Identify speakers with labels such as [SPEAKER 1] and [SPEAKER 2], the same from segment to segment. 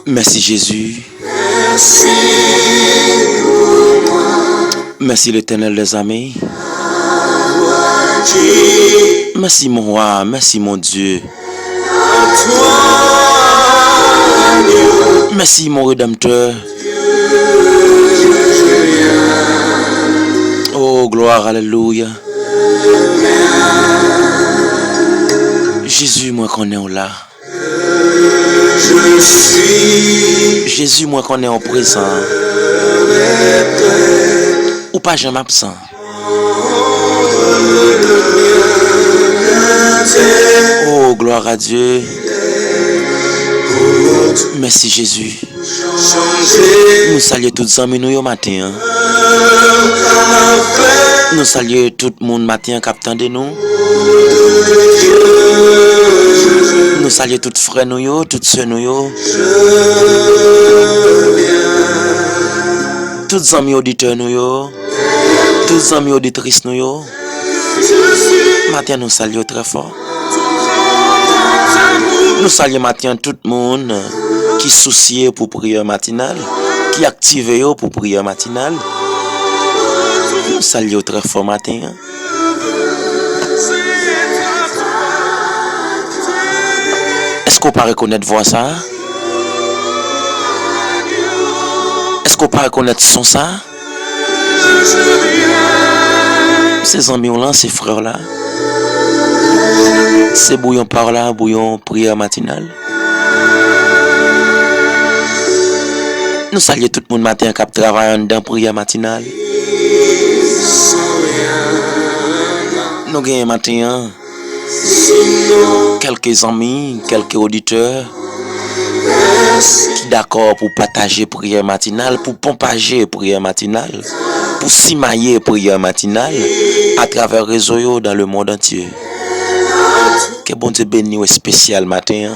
[SPEAKER 1] Merci Jésus. Merci l'Éternel des armées. Merci mon roi, merci mon Dieu. Merci mon Rédempteur. Oh gloire, alléluia. Jésus, moi qu'on est là. Jésus, moi qu'on est en présent. Ou pas jamais absent. Oh, gloire à Dieu. Merci Jésus. Nous saluons tous les amis nous matin. Nous saluons tout le monde matin captant de nous. Nous saluons tous les frères nous, toutes sœurs nous. Tous les amis auditeurs nous. Tous les amis auditrices nous. Matin nous saluons très fort. Nous saluons matin tout le monde qui soucie pour prière matinale, qui active pour prière matinale. Nous saluons très fort matin. Est-ce qu'on peut reconnaître voix ça? Est-ce qu'on peut reconnaître son ça? Ces amis là, ces frères là. C'est bouillon par là, bouillon prière matinale. Nous saluons tout le monde matin qui travaille dans prière matinale. Nous gagnons matin quelques amis, quelques auditeurs qui d'accord pour partager prière matinale, pour pompager prière matinale, pour simailler prière matinale à travers les réseaux dans le monde entier. Que bon Dieu bénisse spécial matin.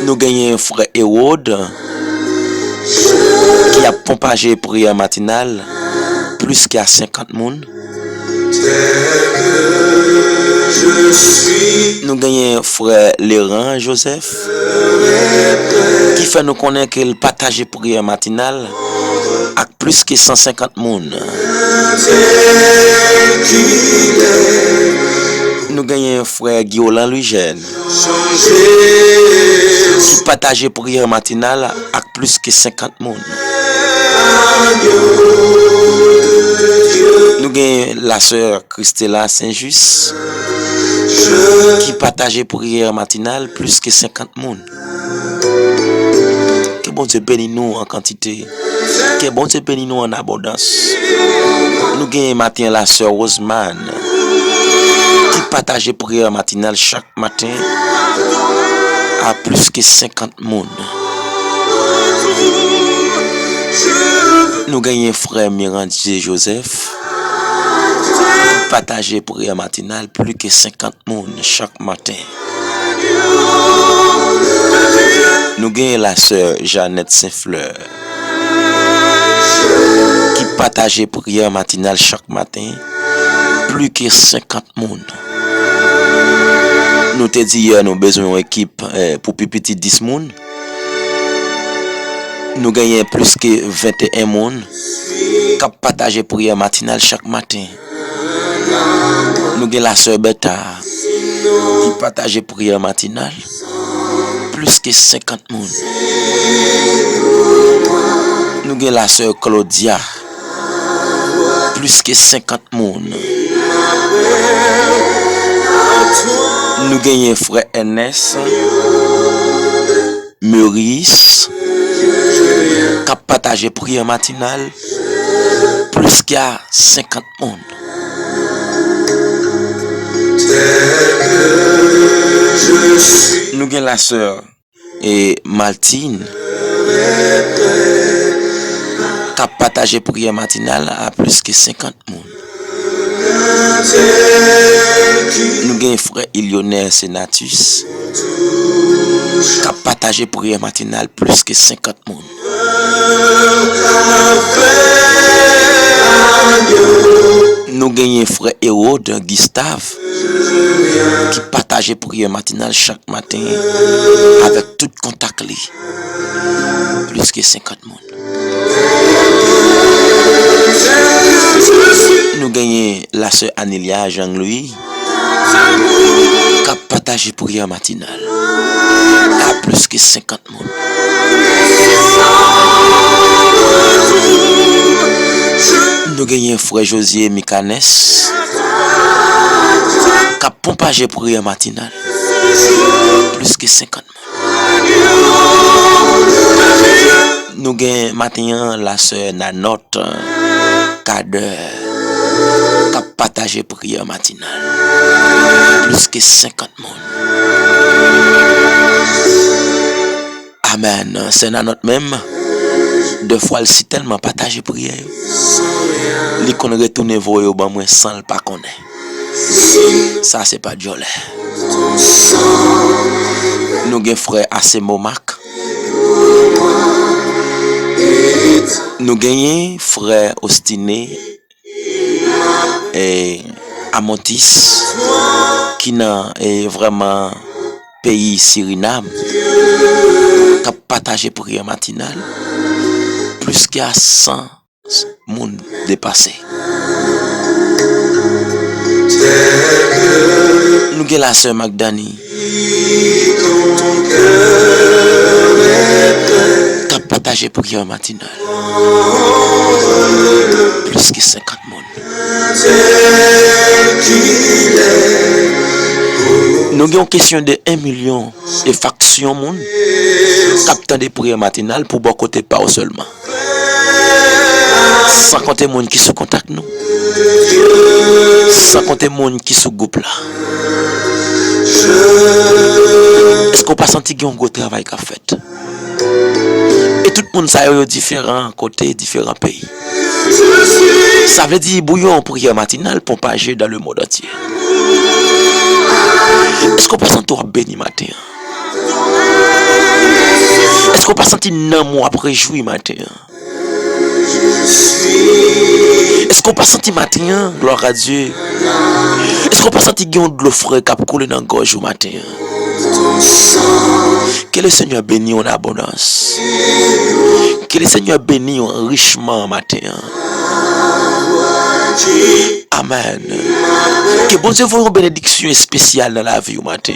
[SPEAKER 1] Nous gagnons un frère Hérode qui a pompagé prière matinale plus qu'à 50 personnes. Nous gagnons un frère Léran Joseph qui fait nous connaître qu'il partage prière matinale avec plus que 150 personnes. Nous gagnons un frère Guillaume Louis-Jeune qui partage prière matinale avec plus que 50 personnes. Nous gagnons la sœur Christella Saint-Just qui partage prière matinale plus que 50 personnes. Que bon Dieu bénisse nous en quantité. Que bon Dieu bénisse nous en abondance. Nous gagnons matin la sœur Rosemane qui partage prière matinale chaque matin à plus que 50 personnes. Nous gagnons frère Mirandier Joseph qui partage prière matinale plus que 50 personnes chaque matin. Nous gagnons la sœur Jeannette Saint-Fleur qui partage prière matinale chaque matin plus que 50 personnes. Nous te dit hier nous avons besoin d'une équipe pour plus petit 10 personnes. Nous gagnons plus que 21 personnes qui partagent prière matinale chaque matin. Nous gagnons la sœur Beta qui partage prière matinale plus que 50 personnes. Nous gagnons la sœur Claudia plus que 50 personnes. Nous gagnons frère Ernest Maurice qui a partagé prière matinale plus qu'à 50 personnes. Nous gagnons la sœur et Maltine qui a partagé prière matinale à plus que 50 personnes. Nous gagnons frère Illionnaire Senatus qui a partagé prière matinale plus que 50 personnes. Nous gagnons frère Hérode Gustave qui partageait prière matinale chaque matin avec tout contact li. Plus que 50 monde. Nous gagnons la sœur Anélia Jean-Louis qui a partagé prière matinale à plus que 50 monde. Nous gagnons frère Josier Mikanes qui a pompagé prière matinale plus que 50 monde. Nous gagnons maintenant la sœur Nanotte Kader qui a partagé prière matinale plus que 50 monde. Amen. C'est Nanotte même. Deux fois elle si tellement partagé prière. Li qu'on retourne voyer au ban moins sans le pas connaît. Ça c'est pas Dieu. Nous gen frère Asemomak. Nous gagnons frère Ostiné et Amontis qui est vraiment pays Suriname qui a partagé prière matinale plus qu'à 100 monde dépassé. Nous avons la sœur Magdani qui a partagé prière matinale plus que 50 monde. Nous avons une question de 1 million de factions monde captant des prières matinales pour bon côté pas seulement. Sans compter monde qui sous contact nous. Sans compter monde qui sous groupe là. Est-ce qu'on pas senti qu'il y a un gros travail qu'a fait? Et tout le monde ça est différents côtés, différents pays. Ça veut dire bouillon prière matinale pompagé dans le monde entier. Est-ce qu'on pas senti un béni matin? Est-ce qu'on pas senti un mois après jour matin? Est-ce qu'on pas senti matin? Gloire à Dieu. Est-ce qu'on pas senti qu'il y a de l'eau frais qui a coulé dans la gorge au matin? Que le Seigneur bénisse en abondance. Que le Seigneur bénisse en richement matin. Amen. Que bon Dieu voie une bénédiction spéciale dans la vie au matin.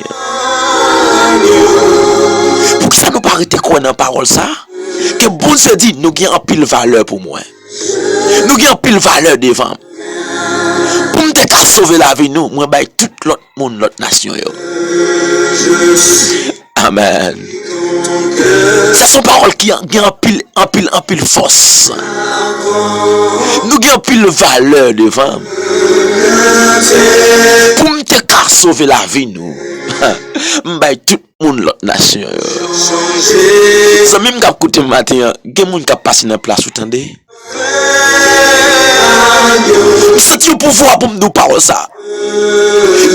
[SPEAKER 1] Pour que ça nous paraît quoi dans la parole ça? Que bon Dieu dit nous avons un pile valeur pour moi. Nous avons un pile valeur devant. Pour me dire sauver la vie nous, moi bail tout l'autre monde, l'autre nation yo. Amen. C'est son parole qui a un pile force. Nous avons un pile valeur devant. Pour me dire sauver la vie nous. M'bail tout monde l'autre nation yo. Ça même qu'a écouté matin, gen moun qu'a passé dans place ou tendez. C'est le pouvoir pour nous parler ça.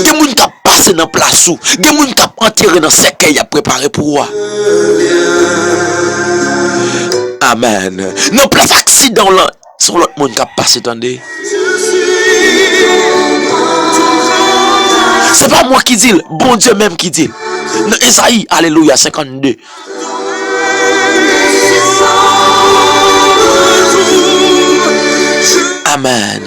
[SPEAKER 1] Gen moun qu'a passé dans place ou, gen moun qu'a enterré dans cercueil a préparé pour moi. Amen. Non place accident là, son l'autre monde qu'a passé tendez. C'est pas moi qui dis, bon Dieu même qui dit. Dans Esaïe, alléluia 52. Amen.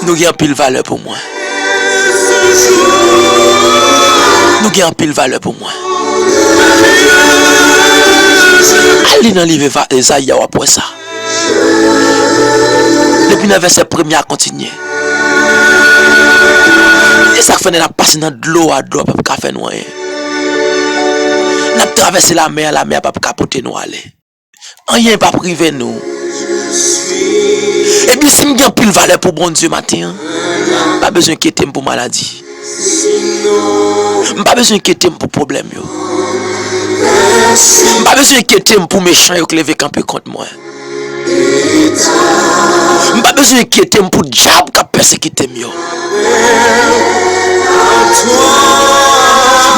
[SPEAKER 1] Nous avons pile valeur pour moi. Nous avons pile valeur pour moi. Allez dans le livre d'Esaïe après ça. Depuis le verset premier à continuer. Et ça fait n'a passer dans de l'eau à l'eau pas faire noyer. N'a traverser la mer pas capoter nous aller. Rien pas privé nous. Et puis si nous avons pile valeur pour bon Dieu matin, pas besoin d'inquiéter pour maladie. Pas besoin d'inquiéter pour problème yo. Pas besoin d'inquiéter pour méchant yo qui levé camper contre moi. Pas besoin d'inquiéter pour diable qui persécuté yo.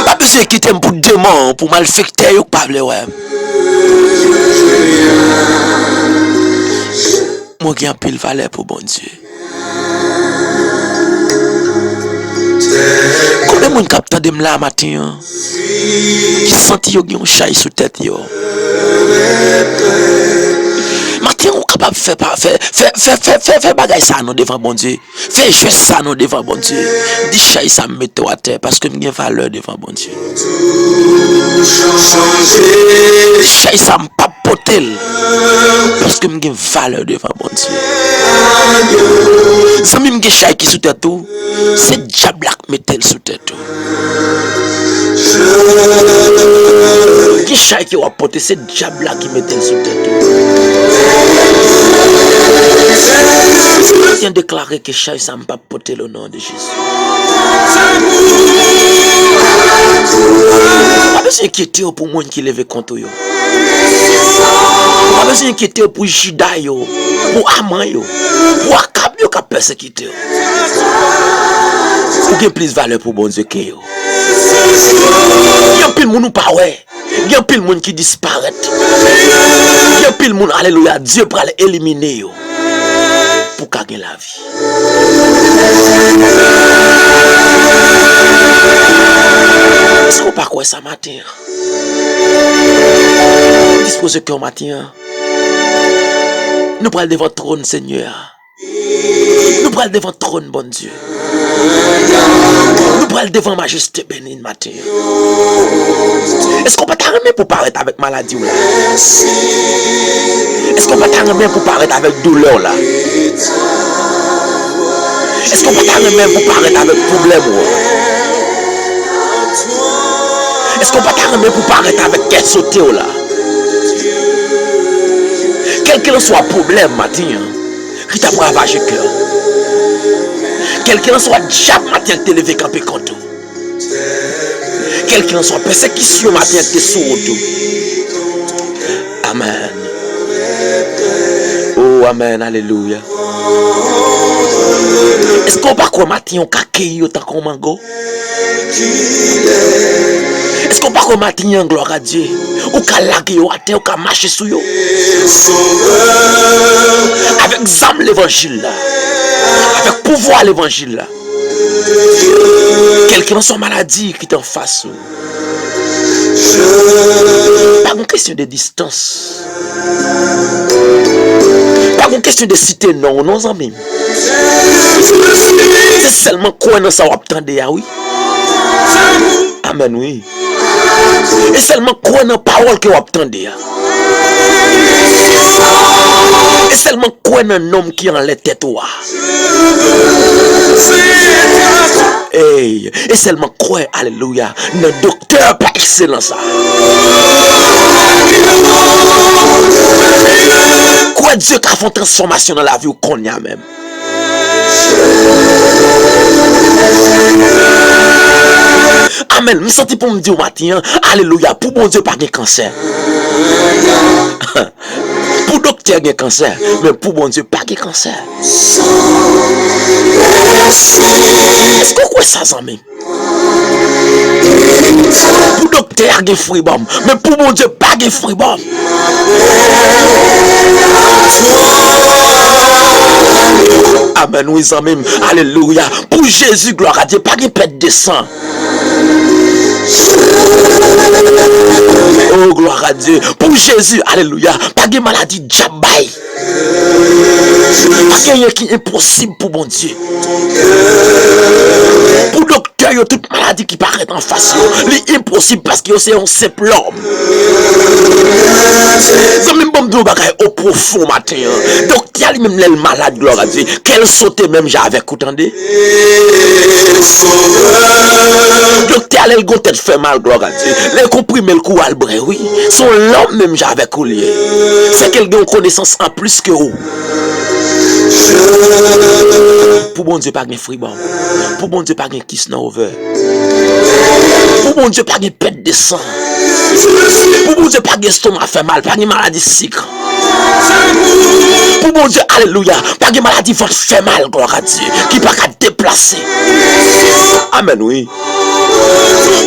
[SPEAKER 1] Pas besoin d'inquiéter pour démon, pour malfecter yo pas vle ouais. Moi qui ai un pile valeur pour bon Dieu. Combien de monde capte de là matin qui senti yo un chay sous tête yo. Matin on capable faire bagay ça non devant bon Dieu. Faire juste ça non devant bon Dieu. Dis chay ça me mette à terre parce que j'ai valeur devant bon Dieu. Chay ça me pas potel parce que j'ai valeur devant bon Dieu. Ça même j'ai chay qui sous tête tout, c'est diable qui mette sous tête tout. Qui chay qui va porter c'est diable qui mette sous tête tout. Je viens déclarer que chay ça me pas porter le nom de Jésus. Pas besoin d'inquiéter pour monde qui lève contre yo. Pas besoin d'inquiéter pour Juda yo, pour Aman yo, pour Akab yo qui a persécuté yo. Pour qu'il y ait plus valeur pour bon Dieu que yo. Il y a plus de monde pas ouais. Il y a plus de monde qui disparaît. Il y a plus de monde, alléluia, Dieu pour aller éliminer yo. Pour gagner la vie. Est-ce qu'on pas quoi ça matin? Disposez que matin. Nous prenons devant le trône, Seigneur. Nous prenons devant le trône, bon Dieu. Nous prenons devant majesté bénie matin. Est-ce qu'on peut t'arrêter pour paraître avec maladie là? Est-ce qu'on peut t'arrêter pour paraître avec douleur là? Est-ce qu'on peut t'arrêter pour paraître avec problème là? Est-ce qu'on peut t'arrêter pour paraître avec quel sauté là? Quel qu'il soit problème matin, qui t'a ravagé le cœur. Quel qu'il soit diable matin qui t'a levé campé contre. Quel qu'il soit persécution matin qui t'a sauvé. Amen. Oh, amen, alléluia. Est-ce qu'on va quoi matin on caquille autant qu'on mango? Est-ce qu'on va quoi matin gloire à Dieu? Ou ka laguer ou atteint ou ka marcher sur yo? Avec zam l'évangile là. Avec pouvoir l'évangile là. Quelqu'un soit maladie qui t'en face. Pas une question de distance. Pas une question de cité non, non amis. C'est seulement quoi dans ça attendre oui. Amen oui. Et seulement quoi dans parole que vous attendez. Et seulement quoi dans un homme qui en les têtes. Et seulement quoi, alléluia, dans docteur par excellence. Quoi Dieu qui a fait une transformation dans la vie qu'on y a même. Amen. Je me sens pour me dire au matin, alléluia, pour bon Dieu pas de cancer. Pour docteur il y a cancer, mais pour bon Dieu pas de cancer. Est-ce que vous croyez ça, amis? Pour docteur il y a fruit bon, mais pour bon Dieu pas de fruit bon. Amen, oui, amis. Alléluia. Pour Jésus, gloire à Dieu, pas de perte de sang. Oh, gloire à Dieu. Pour Jésus, alléluia. Pas de maladie djabay. Pas de rien qui est impossible pour mon Dieu. Pour docteur, il y a toute maladie qui paraît en face. C'est impossible parce que c'est un simple homme. C'est même bon de bagaille au profond matin. Docteur, lui-même, les malades, gloire à Dieu. Quel sauté même j'avais écouté. Docteur, elle a tête fait mal, gloire à Dieu. Les comprimés le coup à le oui. Son l'homme même j'avais coulé. C'est qu'elle a une connaissance en plus que vous. Pour bon Dieu, pas de fruit bon. Pour bon Dieu, pas de kiss no over. Pour bon Dieu, pas de perte de sang. Pour bon Dieu, pas de estomac fait mal, pas de maladie sucre. Pour bon Dieu, alléluia, pas de maladie fait mal, gloire à Dieu, qui pas qu'à déplacer. Amen, oui.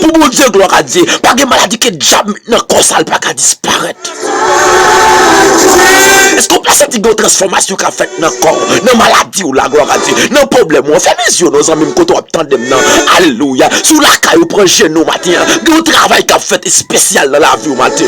[SPEAKER 1] Pour mon Dieu, gloire à Dieu. Pas de maladie qui jamais dans le corps, ça pas qu'à disparaître. Est-ce qu'on peut sentir une transformation qu'a fait dans le corps, dans la maladie ou la gloire à Dieu, dans le problème? On fait mes yeux, nos amis, quand on attend dem nan, alléluia. Sous la caille, on prend chez nous matin. Un travail qu'a fait spécial dans la vie au matin.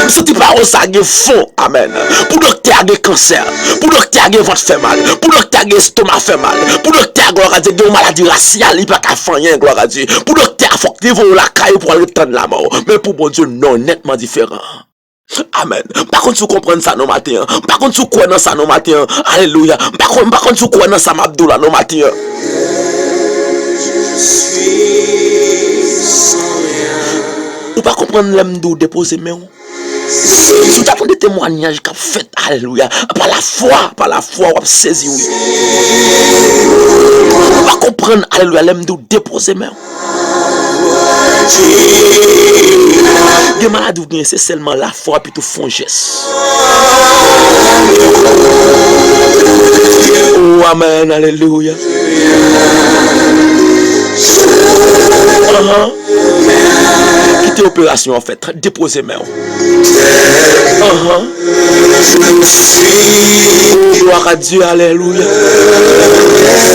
[SPEAKER 1] Ce type de ça a fond, amen. Pour docteur a cancer, pour docteur a ventre fait mal, pour docteur a estomac fait mal, pour docteur gloire à Dieu, une maladie raciale, il pas qu'à faire rien, gloire à Dieu. Pour docteur, faut qu'il vont la caille pour aller tendre la mort. Mais pour mon Dieu, non, nettement différent. Amen. Par contre, tu comprends ça non matin. Par contre, tu crois dans ça non matin. Alléluia. Par contre, tu crois dans ça m'abdoula non matin. Ou pas comprendre l'emdou déposer mais si tu as des témoignages qu'a fait, alléluia, par la foi, on saisi oui. On va comprendre, alléluia, l'emdou déposer mais des malades ou bien c'est seulement la foi puis tout font geste. Oh amen, alléluia. Quitter l'opération en fait, déposer main. Gloire à Dieu, alléluia.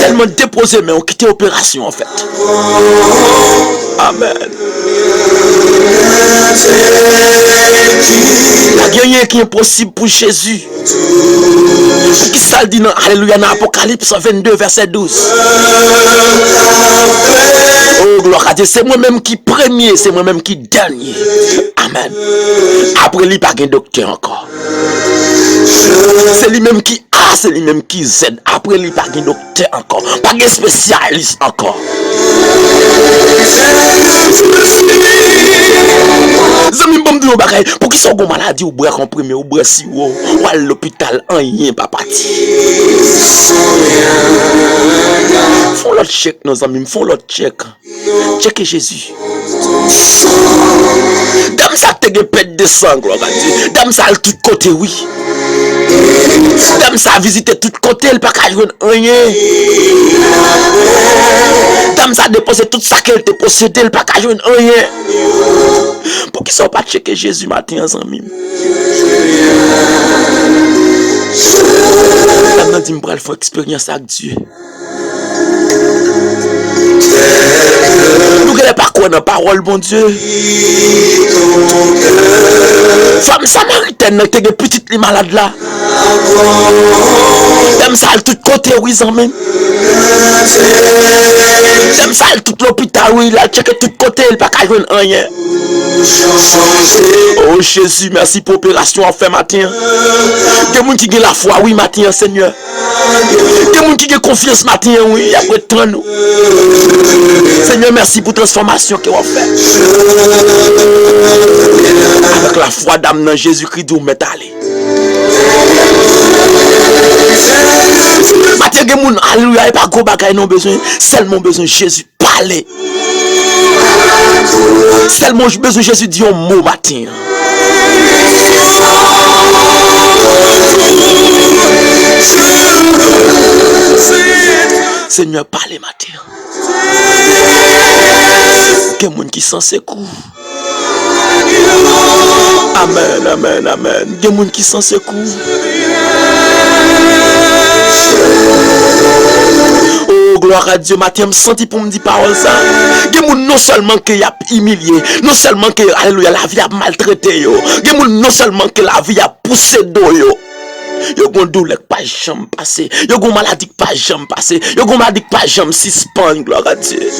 [SPEAKER 1] Seulement déposer main, quitter l'opération en fait. Amen. La guerre qui est possible pour Jésus. Qui ça dit dans alléluia dans Apocalypse 22 verset 12. Oh gloire à Dieu, c'est moi-même qui premier, c'est moi-même qui dernier. Amen. Après lui pas un docteur encore. C'est lui-même qui A, c'est lui-même qui Z. Après lui pas un docteur encore, pas un spécialiste encore. Zami bon de bagay pour qui sont maladie ou boire comprimé ou boire sirop ou à l'hôpital rien pas parti. Font l'autre check nos amis, font l'autre check. Checker Jésus. Dame ça te pète de sang gloire à Dieu. Dame ça tout côté oui. Dame ça visiter tout côté elle pas qu'à joindre rien. Dame ça déposer tout ça qu'elle te possédé elle pas qu'à joindre rien. Pour qu'ils ne soient pas checker Jésus matin en amis. Maintenant dit me faut expérience avec Dieu. Nous n'avons pas quoi dans la parole, bon Dieu. Femme samaritaine, tu es petite les malades là. T'aimes ça tout côté, oui, en même. T'aimes ça tout l'hôpital, oui, là, checker tout côté, il n'y a pas qu'à jouer rien. Oh Jésus, merci pour l'opération en fait matin. Des gens qui ont la foi, oui, matin, Seigneur. Des gens qui ont confiance matin, oui, après tout nous. Seigneur, merci pour la transformation que vous faites. Avec la foi d'âme dans Jésus-Christ, vous mettez aller. Matin, des gens, alléluia, il n'y a pas de gros bagaille, non besoin. Seulement besoin de Jésus parler. Seulement besoin de Jésus dire un mot matin. Seigneur, parlez matin. Il y a des gens qui sont ses coups. Amen, amen, amen. Il y a des gens qui sont ses coups. Oh, gloire à Dieu, matin, je me sens pour me dire parole ça. Il y a des gens non seulement qui a humilié, non seulement que alléluia, la vie a maltraité. Il y a des gens non seulement que la vie a poussé d'eau. Yo gon douleur pas jamais passé, yo gon maladie pas jamais passé, yo gon maladie pas jamais suspend, gloire à Dieu.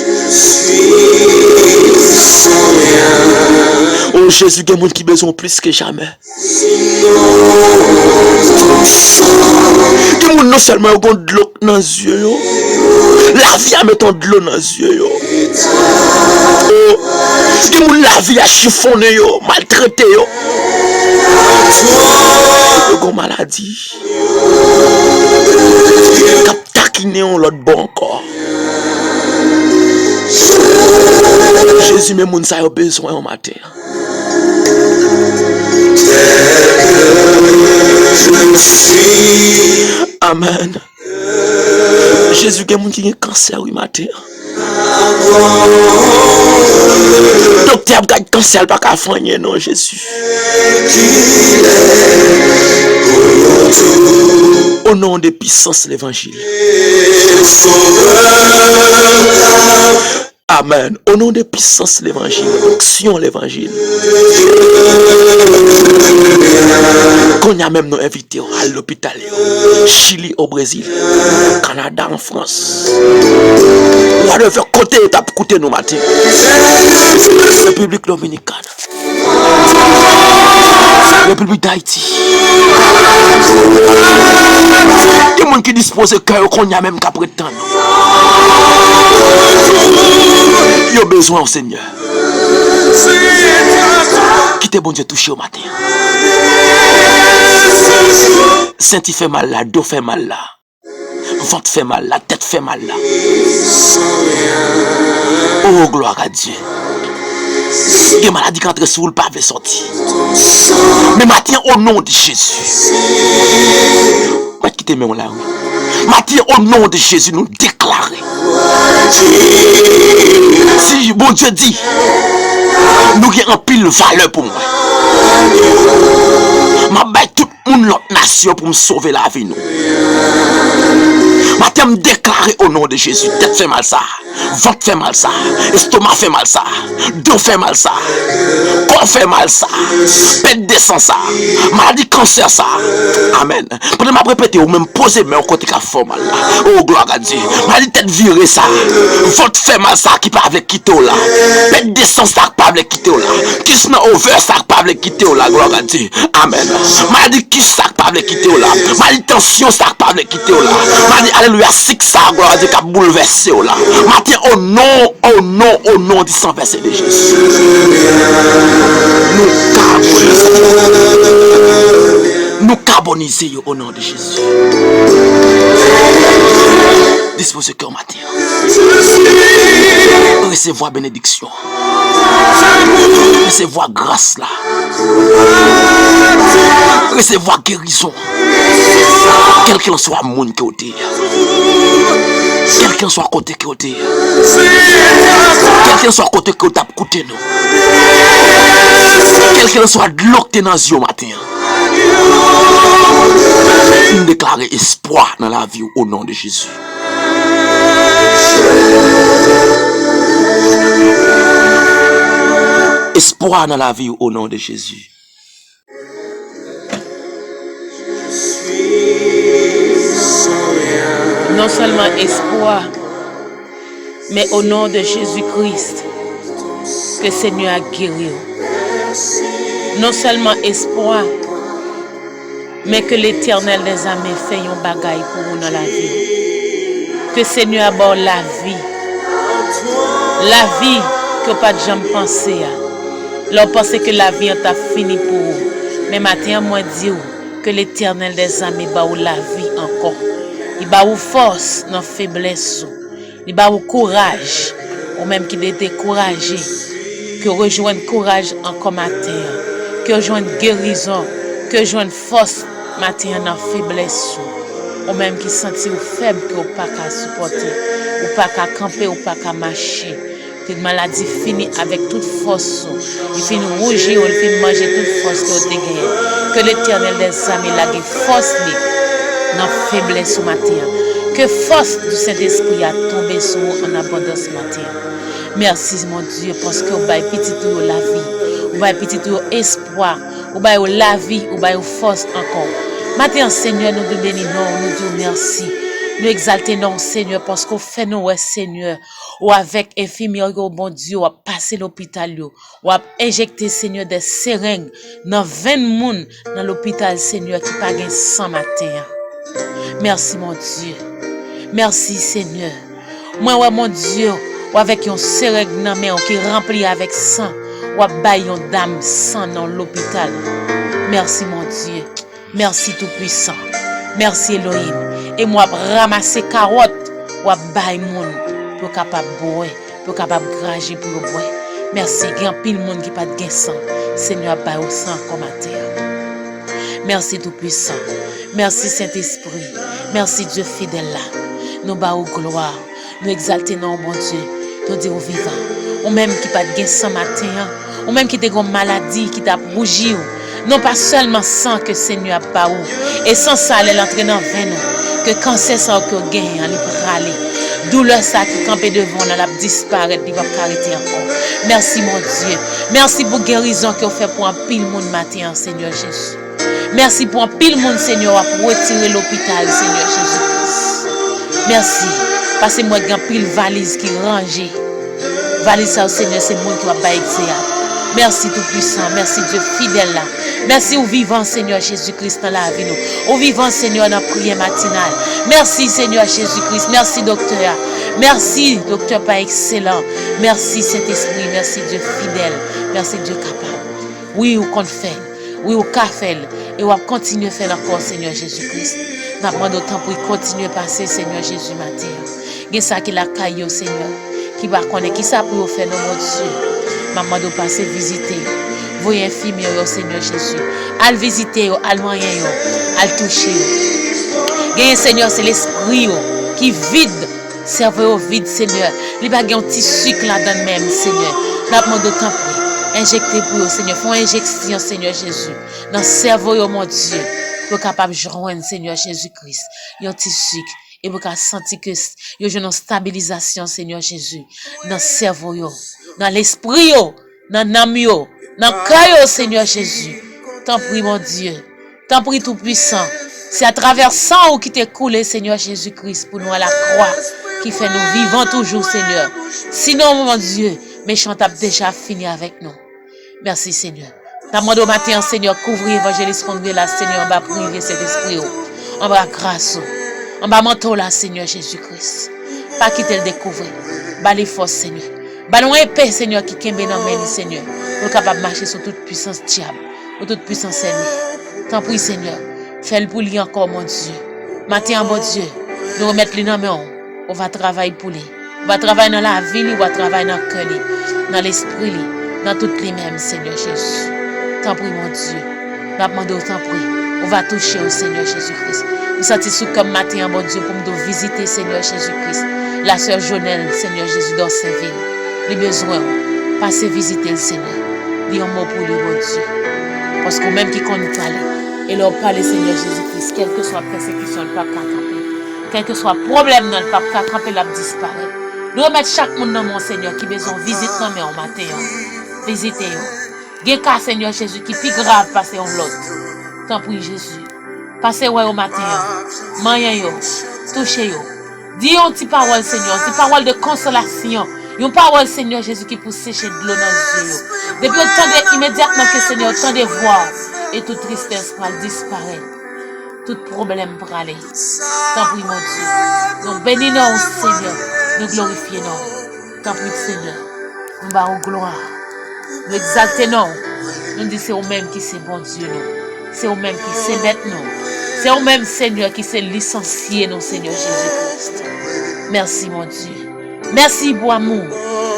[SPEAKER 1] Oh Jésus, il y a des gens qui besoin plus que jamais. Il y a des gens non seulement yo gon de l'eau dans les yeux, la vie a mettant de l'eau dans les yeux. Oh, il y a des gens la vie a chiffonné, maltraité. Yo gon maladie. Cap taquiner on l'autre bon encore. Jésus mais moun sa yo besoin en matin. Amen. Jésus, il y a des gens qui ont cancer, oui, matin. Docteur, il y a cancer, pas qu'à faire, non, Jésus. Au nom de puissance de l'évangile. Amen. Au nom de puissance de l'évangile. Action l'évangile. Qu'on y a même nous invités à l'hôpital. Chili au Brésil. Canada en France. On va faire côté étape côté nous matin. République Dominicaine. République d'Haïti. Il y a des gens qui disposent de cœur qu'on y a même qu'à prétendre. Il y a besoin au Seigneur. Quittez bon Dieu touché au matin. Saint il fait mal là, dos fait mal là. Ventre fait mal là, tête fait mal là. Oh gloire à Dieu. Il y a des maladies qui entrent sur le pas veut sortir. Mais matin au nom de Jésus. Moi quitter même là. Matin au nom de Jésus nous déclarer. Si bon Dieu dit, nous avons un pile valeur pour moi. Je vais tout le monde l'autre nation pour me sauver la vie. Je me déclarer au nom de Jésus. Tête fait mal ça. Ventre fait mal ça. Estomac fait mal ça. Dos fait mal ça. Corps fait mal ça. Pète descend ça. Maladie cancer ça. Amen. Pendant ma répéter ou même poser mais au côté qui fait mal là. Oh gloire à Dieu. Maladie tête virée ça. Ventre fait mal ça qui pas avec quitter là. Pète descend ça qui pas avec quitter là. Kiss na over ça qui pas avec quitter là. Gloire à Dieu. Amen. Maladie kiss ça qui pas avec quitter là. Maladie tension ça qui pas avec quitter là. Maladie alléluia six ça gloire à Dieu qui a bouleversé là. Matin au nom du sang versé de Jésus. Nous carboniser au nom de Jésus. Disposez cœur matin. Recevoir bénédiction. Recevoir grâce là. Recevoir guérison. Quel qu'il soit le monde qui quel qu'il soit côté côté. Quel qu'il soit côté côté côté nous. Quel qu'il soit de l'octé dans le matin. Nous déclarer espoir dans la vie au nom de Jésus. Espoir dans la vie au nom de Jésus.
[SPEAKER 2] Non seulement espoir, mais au nom de Jésus-Christ, que Seigneur a guéri. Non seulement espoir, mais que l'Éternel des armées fait un bagaille pour nous dans la vie. Que Seigneur aborde la vie que pas de jamais pensé. L'on pensait que la vie a fini pour vous. Mais maintenant, moi dis que l'Éternel des armées ba ou la vie encore. Il ba ou force dans faiblesse. Il ba ou courage. Ou même qui est découragé. Que rejoigne courage encore matin. Que rejoigne guérison. Que rejoigne force matin dans faiblesse. Ou même qui sentit ou faible que ou pas qu'à supporter. Ou pas qu'à camper ou pas qu'à marcher. Que maladie finit avec toute force. Il finit rougir, il finit manger toute force que vous avez gagnée. Que l'Éternel des armées la force dans faiblesse au matin. Que force du Saint-Esprit a tombé sur vous en abondance matin. Merci mon Dieu parce que vous avez petit tout la vie. Vous avez petit tout espoir. Vous avez la vie, vous avez force encore. Matin Seigneur, nous te bénissons, nous disons merci. Nous exaltons Seigneur parce qu'on fait nous Seigneur. Ou avec infirmière, bon Dieu, ou a passé l'hôpital, ou a injecté, Seigneur, des seringues dans 20 personnes dans l'hôpital, Seigneur, qui pas gain 100 matin. Merci, mon Dieu. Merci, Seigneur. Moi, ouais, mon Dieu, ou avec une seringue dans main qui remplit avec sang, ou a baillé une dame sang dans l'hôpital. Merci, mon Dieu. Merci, Tout-Puissant. Merci, Elohim. Et moi, ramasser carottes, ou a baillé moun. Pour capable boire, pour capable grager pour boire. Merci, grand pile monde qui pas de gain sang. Seigneur, baille au sang comme à terre. Merci Tout-Puissant. Merci Saint-Esprit. Merci Dieu fidèle là. nous bas gloire, nous exalter non bon Dieu, nous dire vivant. Ou même qui pas de sans matin, ou même qui te gon maladie qui t'a rougi, non pas seulement sans que Seigneur a pas ou, et sans ça elle entre dans vain nous, que cancer ça que gagne, il peut aller. Douleur ça qui campait devant la disparaître, il va arrêter encore. Merci mon Dieu. Merci pour guérison que vous fait pour un pile monde matin, Seigneur Jésus. Merci pour un pile monde, Seigneur, pour retirer l'hôpital, Seigneur Jésus. Merci. Passez-moi un pile valise qui range. Valise ça, Seigneur, c'est monde qui va pas exécuter. Merci Tout-Puissant. Merci Dieu fidèle là. Merci au vivant, Seigneur Jésus-Christ, dans la vie. Au vivant, Seigneur, dans la prière matinale. Merci, Seigneur Jésus-Christ. Merci, docteur. Merci, docteur, pas excellent. Merci, Saint-Esprit. Merci, Dieu fidèle. Merci, Dieu capable. Oui, ou qu'on fait. Oui, ou qu'a fait. Et on va continuer à faire encore, Seigneur Jésus-Christ. Nous demandons autant pour continuer à passer, Seigneur Jésus, matin. Il y a ça qui l'a caillé, Seigneur. Qui va connaître, qui ça pour faire, mon Dieu. Maman doit passer visiter. Voyez infirmier, Seigneur Jésus. Al visiter, al moyen, al toucher. Gagne, Seigneur, c'est l'esprit qui vide. Cerveau vide, Seigneur. Il n'y a pas un petit sucre là-dedans même, Seigneur. Nous demandons autant pour injecter pour eux, Seigneur. Font injection, Seigneur Jésus. Dans le cerveau, mon Dieu. Pour capable de joindre, Seigneur Jésus-Christ. Il y a un petit sucre. Et vous pouvez sentir que il y a une stabilisation, Seigneur Jésus, dans le cerveau, dans l'esprit, dans l'âme, dans le cœur, Seigneur Jésus. T'en prie, mon Dieu. T'en prie, Tout-Puissant. C'est à travers ça qui t'est coulé, Seigneur Jésus-Christ, pour nous à la croix, qui fait nous vivants toujours, Seigneur. Sinon, mon Dieu, méchant a déjà fini avec nous. Merci, Seigneur. T'as demandé au matin, Seigneur, couvrir l'évangéliste fondé là, Seigneur, on va priver cet esprit, on va grâce. On va manteau là, Seigneur Jésus-Christ. Pas quitter le découvrir. Bas les forces, Seigneur. Ballon épais, Seigneur, qui kembe dans main, Seigneur. Pour capable de marcher sur toute puissance diable. Pour toute puissance ennemie. T'en prie, Seigneur. Fais-le pour lui encore, mon Dieu. Matin, bon Dieu. Nous remettre les dans main. On va travailler pour lui. On va travailler dans la vie, on va travailler dans le cœur, dans l'esprit, dans toutes les mêmes, Seigneur Jésus. T'en prie, mon Dieu. Nous demandons, t'en prie. On va toucher au Seigneur Jésus-Christ. Nous satisfaisons comme matin, mon Dieu, pour nous visiter, Seigneur Jésus-Christ. La sœur Jonelle, Seigneur Jésus, dans sa ville. Les besoins, passer visiter le Seigneur. Dis un mot pour lui, mon Dieu. Parce qu'on même qui compte parler. Et leur parler, Seigneur Jésus-Christ, quelle que soit la persécution, le pape qui a campé. Quel que soit le problème dans le pape qui a campé, la disparaît. Nous remettons chaque monde dans mon Seigneur qui a besoin de visite dans mes matin. Visitez. Il y a un cas, Seigneur Jésus, qui est plus grave passer en l'autre. Tant pis, Jésus. Passez au matin, manger, toucher. Dis une petite parole, Seigneur, une petite parole de consolation. Une parole, Seigneur Jésus, qui peut sécher de l'eau dans les yeux. Depuis autant immédiatement que Seigneur, autant de voir, et toute tristesse va disparaître. Tout problème pour aller. Tant pis, mon Dieu. Nous bénissons, Seigneur. Nous glorifions. Tant pis, Seigneur. Nous bavons gloire. Nous exaltons. Nous disons c'est au-même qui c'est bon Dieu, nous. C'est au-même qui c'est bête, nous. C'est au-même, Seigneur, qui s'est licencié, nous, Seigneur Jésus-Christ. Merci, mon Dieu. Merci pour amour.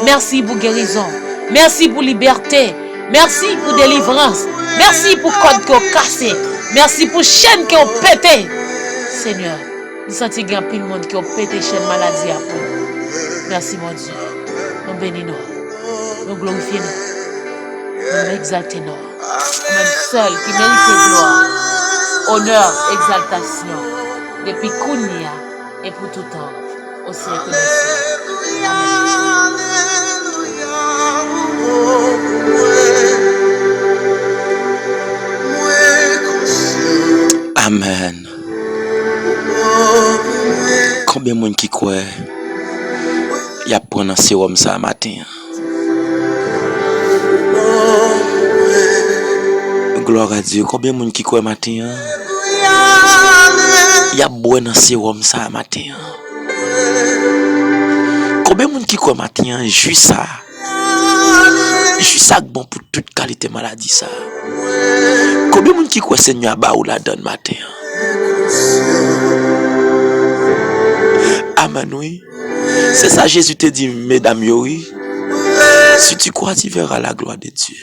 [SPEAKER 2] Merci pour guérison. Merci pour liberté. Merci pour délivrance. Merci pour code qui ont cassé. Merci pour chaîne qui ont pété. Seigneur, nous sentons qu'il y a plus de monde qui ont pété chaîne maladie à vous. Merci, mon Dieu. Nous bénissons. Nous glorifions. Nous exaltons. Même seul qui mérite gloire, honneur, exaltation, depuis Kounia et pour tout temps, au siècle des siècles.
[SPEAKER 1] Amen. Combien de monde qui croit il y a pris un sérum ça matin? Gloire à Dieu. Combien de monde qui croit matin? Il y a boire dans sérum ça matin. Combien de monde qui croit matin? Juste ça. Juste ça bon pour toute qualité maladie ça. Combien de monde qui croit Seigneur ba ou la donne matin? Amen, oui. C'est ça Jésus te dit, mesdames, oui. Si tu crois, tu verras la gloire de Dieu.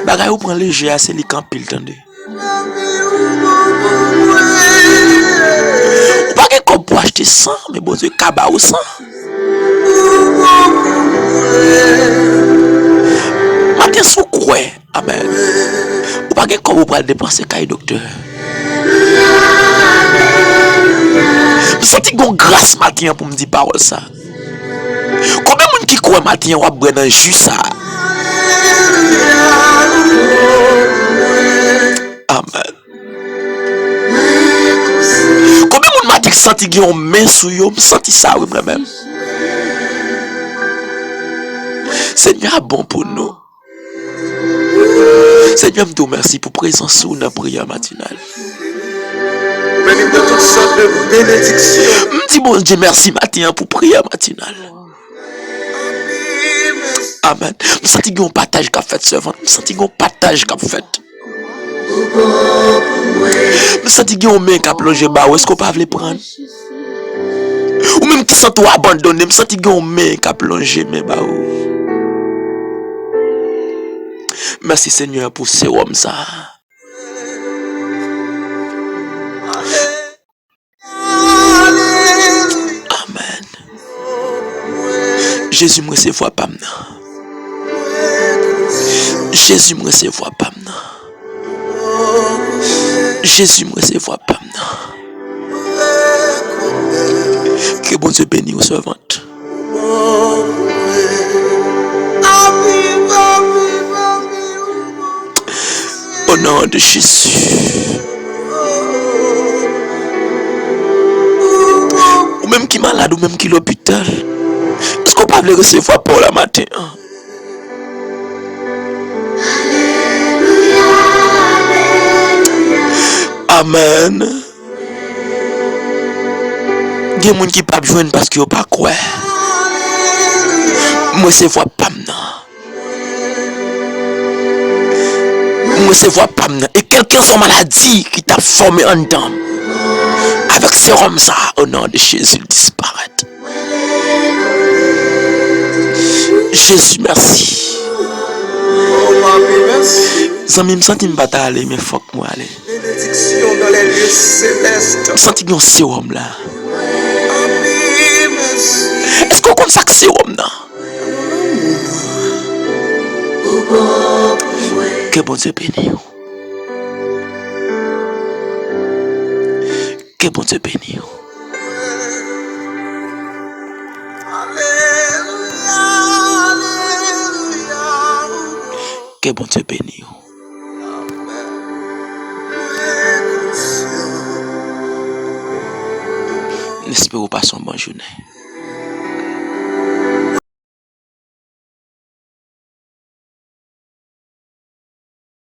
[SPEAKER 1] Bagay ou prend léger, c'est les campils, tendez. sang, mais bon Dieu, kaba au sang. Matin sous quoi? Amen. Ou pas comme vous pouvez dépenser caille docteur. Je sens une grâce matin pour me dire parole ça. Combien de monde qui croit matin ou après dans jus ça? Amen. Combien de monde matin qui senti qui ont main sur yo, me senti ça oui moi-même. Seigneur est bon pour nous. Seigneur, je te remercie pour présence sous la prière matinale.
[SPEAKER 3] Bénis de toutes sortes de bénédictions.
[SPEAKER 1] Je dis bon Dieu merci matin pour prière matinale. Amen. Je sens qu'il y a un partage qu'a fait servant. Je sens qu'il y a un partage qu'a fait. Je sens qu'il y a un main qu'a plongé bas. Est-ce qu'on peut les prendre? Ou même qui sont toi abandonné. Je sens qu'il y a un main qu'a plongé mais bas. Merci Seigneur pour ce homme ça. Amen. Jésus me recevoir pas maintenant. Jésus me recevoir pas maintenant. Jésus me recevoir pas maintenant. Que bon Dieu bénisse aux servantes. Au nom de Jésus. Ou même qui est malade, ou même qui est à l'hôpital. Est-ce qu'on peut le recevoir pour la matin? Amen. Il y a des gens qui ne peuvent pas joindre parce qu'ils ne pas croire. Moi, c'est voir pas maintenant. Moi, c'est voir pas maintenant. Et quelqu'un son maladie qui t'a formé en dedans. Avec ces hommes, ça, au nom de Jésus, disparaît. Jésus, merci.
[SPEAKER 3] Oh, papi, merci.
[SPEAKER 1] Zami, me senti me aller, mais faut que moi aller.
[SPEAKER 3] Bénédiction dans les lieux célestes.
[SPEAKER 1] Me senti que c'est homme là.
[SPEAKER 3] Papi, merci.
[SPEAKER 1] Est-ce qu'on compte ça que c'est homme là? Que bon Dieu bénisse. Que bon Dieu bénisse. Que bon Dieu bénisse. N'espérons pas son bonne journée.